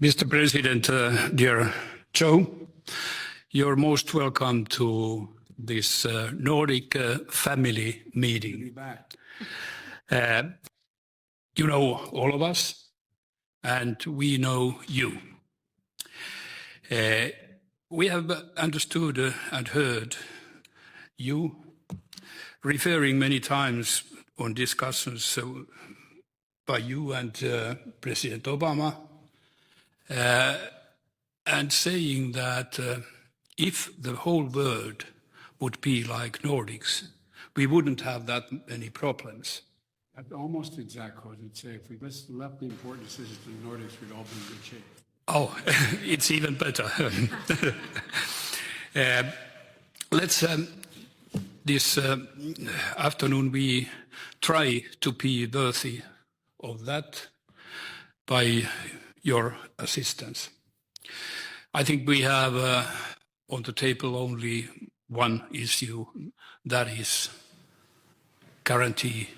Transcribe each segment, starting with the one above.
Mr. President, dear Joe, you're most welcome to this Nordic family meeting. You know all of us, and we know you. We have understood and heard you referring many times on discussions by you and President Obama, and saying that if the whole world would be like Nordics, we wouldn't have that many problems. That's almost exact quote. I'd say if we just left the important decisions to the Nordics, we'd all be in good shape. Oh, it's even better. Let's, this afternoon, we try to be worthy of that by your assistance. I think we have on the table only one issue, that is guarantee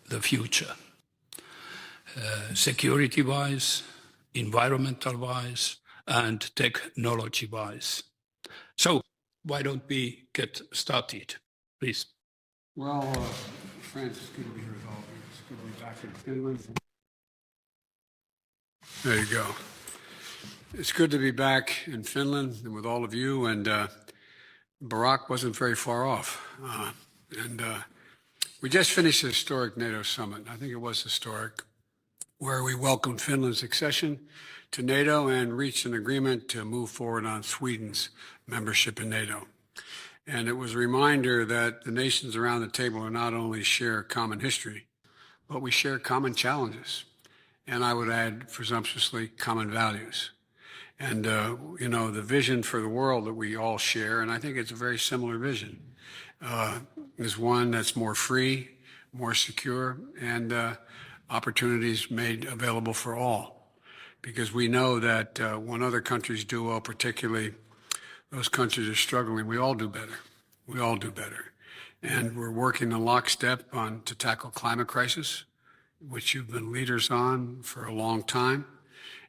the future, security-wise, environmental-wise, and technology-wise. So why don't we get started, please? Well, France, it's good to be here with all of you. It's good to be back in Finland. There you go. It's good to be back in Finland and with all of you, and Barack wasn't very far off. We just finished a historic NATO summit. I think it was historic, where we welcomed Finland's accession to NATO and reached an agreement to move forward on Sweden's membership in NATO. And it was a reminder that the nations around the table are not only share common history, but we share common challenges. And I would add, presumptuously, common values. And, you know, the vision for the world that we all share, and I think it's a very similar vision, is one that's more free, more secure, and opportunities made available for all. Because we know that when other countries do well, particularly those countries are struggling, we all do better. We all do better. And we're working in lockstep to tackle climate crisis, which you've been leaders on for a long time,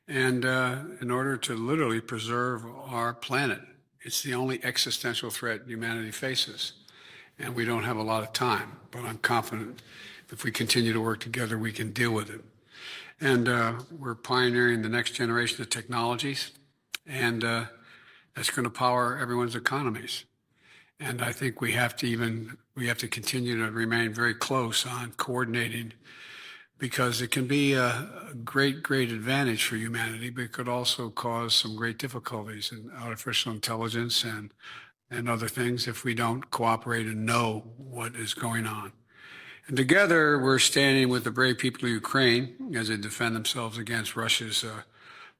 and in order to literally preserve our planet. It's the only existential threat humanity faces, and we don't have a lot of time, but I'm confident if we continue to work together, we can deal with it. And we're pioneering the next generation of technologies, and that's going to power everyone's economies. And I think we have to continue to remain very close on coordinating, because it can be a great, great advantage for humanity, but it could also cause some great difficulties in artificial intelligence and other things if we don't cooperate and know what is going on. And together, we're standing with the brave people of Ukraine as they defend themselves against Russia's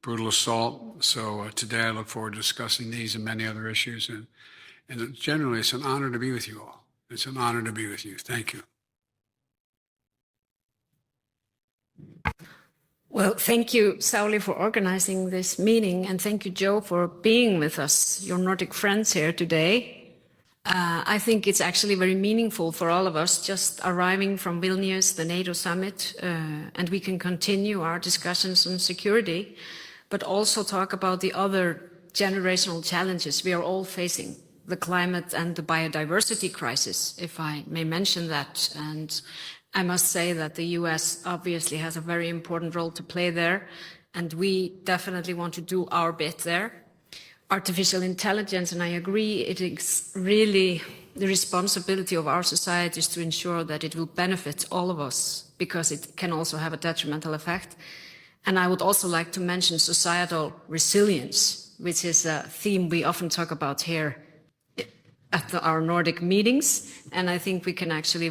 brutal assault. So today, I look forward to discussing these and many other issues. And generally, it's an honor to be with you all. It's an honor to be with you. Thank you. Well, thank you, Sauli, for organizing this meeting, and thank you, Joe, for being with us, your Nordic friends here today. I think it's actually very meaningful for all of us just arriving from Vilnius, the NATO summit, and we can continue our discussions on security, but also talk about the other generational challenges we are all facing, the climate and the biodiversity crisis, if I may mention that. And I must say that the US obviously has a very important role to play there, and we definitely want to do our bit there. Artificial intelligence, and I agree, it is really the responsibility of our societies to ensure that it will benefit all of us, because it can also have a detrimental effect. And I would also like to mention societal resilience, which is a theme we often talk about here at our Nordic meetings, and I think we can actually,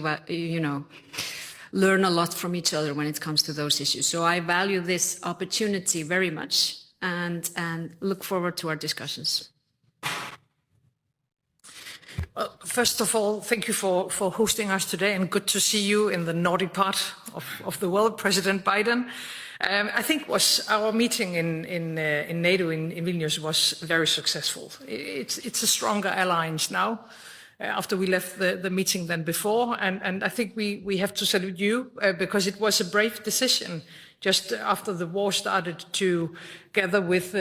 learn a lot from each other when it comes to those issues. So I value this opportunity very much, and look forward to our discussions. Well, first of all, thank you for hosting us today, and good to see you in the Nordic part of the world, President Biden. I think our meeting in NATO in Vilnius was very successful. It's a stronger alliance now after we left the meeting than before, and I think we have to salute you because it was a brave decision just after the war started, together with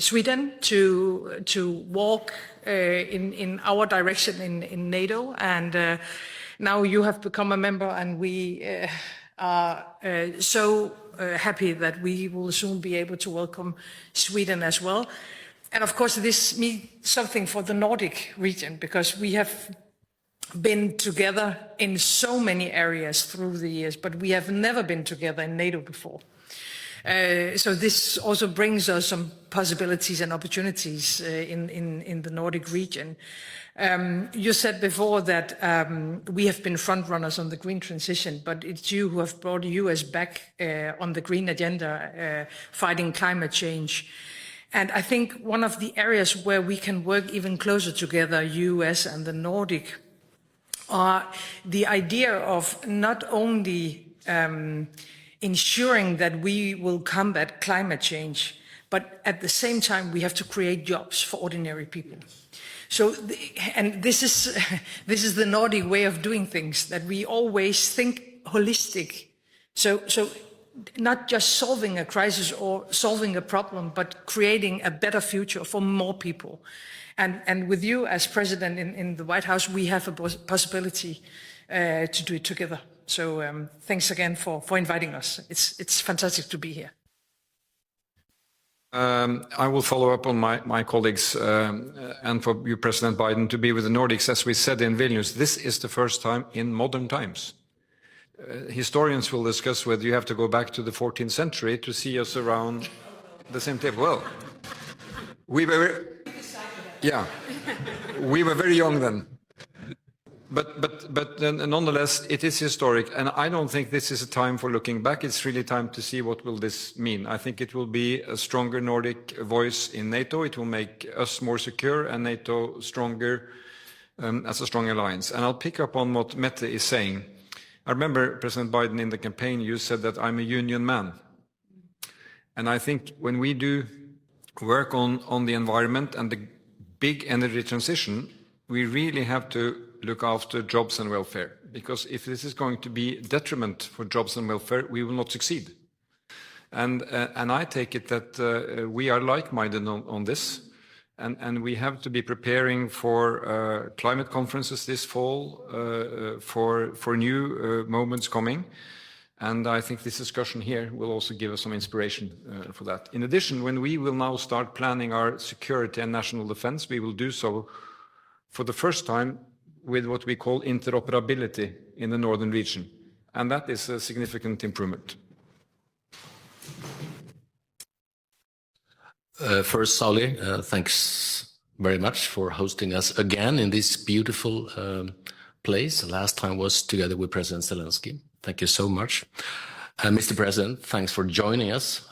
Sweden to walk in our direction in NATO. And now you have become a member, and we are so happy that we will soon be able to welcome Sweden as well. And of course, this means something for the Nordic region, because we have been together in so many areas through the years, but we have never been together in NATO before. So this also brings us some possibilities and opportunities in the Nordic region. You said before that we have been front runners on the green transition, but it's you who have brought the US back on the green agenda, fighting climate change. And I think one of the areas where we can work even closer together, US and the Nordic, are the idea of not only ensuring that we will combat climate change, but at the same time we have to create jobs for ordinary people. So, and this is the Nordic way of doing things, that we always think holistic. So not just solving a crisis or solving a problem, but creating a better future for more people. And with you as president in the White House, we have a possibility to do it together. So thanks again for inviting us. It's fantastic to be here. I will follow up on my colleagues and for you, President Biden, to be with the Nordics. As we said in Vilnius, this is the first time in modern times. Historians will discuss whether you have to go back to the 14th century to see us around the same table. Well, we were very young then. But nonetheless, it is historic, and I don't think this is a time for looking back. It's really time to see what will this mean. I think it will be a stronger Nordic voice in NATO. It will make us more secure and NATO stronger as a strong alliance. And I'll pick up on what Mette is saying. I remember, President Biden, in the campaign, you said that I'm a union man. And I think when we do work on the environment and the big energy transition, we really have to look after jobs and welfare. Because if this is going to be detriment for jobs and welfare, we will not succeed. And I take it that we are like-minded on this. And we have to be preparing for climate conferences this fall, for new moments coming. And I think this discussion here will also give us some inspiration for that. In addition, when we will now start planning our security and national defense, we will do so for the first time with what we call interoperability in the northern region. And that is a significant improvement. First, Sauli, thanks very much for hosting us again in this beautiful place. Last time was together with President Zelensky. Thank you so much. Mr. President, thanks for joining us.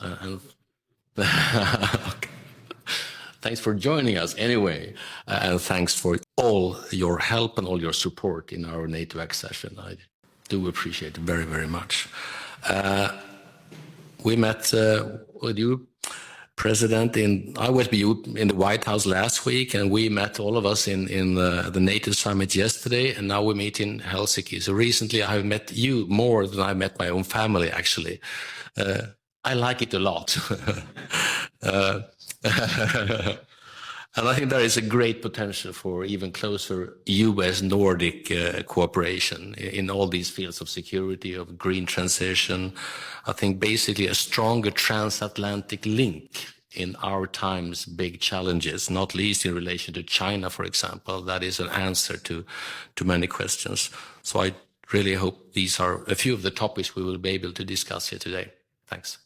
Thanks for joining us anyway. And thanks for all your help and all your support in our NATO accession. I do appreciate it very, very much. We met with you, President, I was with you in the White House last week, and we met, all of us, in the NATO summit yesterday, and now we meet in Helsinki. So recently I have met you more than I met my own family, actually. I like it a lot. And I think there is a great potential for even closer US-Nordic cooperation in all these fields of security, of green transition. I think basically a stronger transatlantic link in our time's big challenges, not least in relation to China, for example. That is an answer to many questions. So I really hope these are a few of the topics we will be able to discuss here today. Thanks.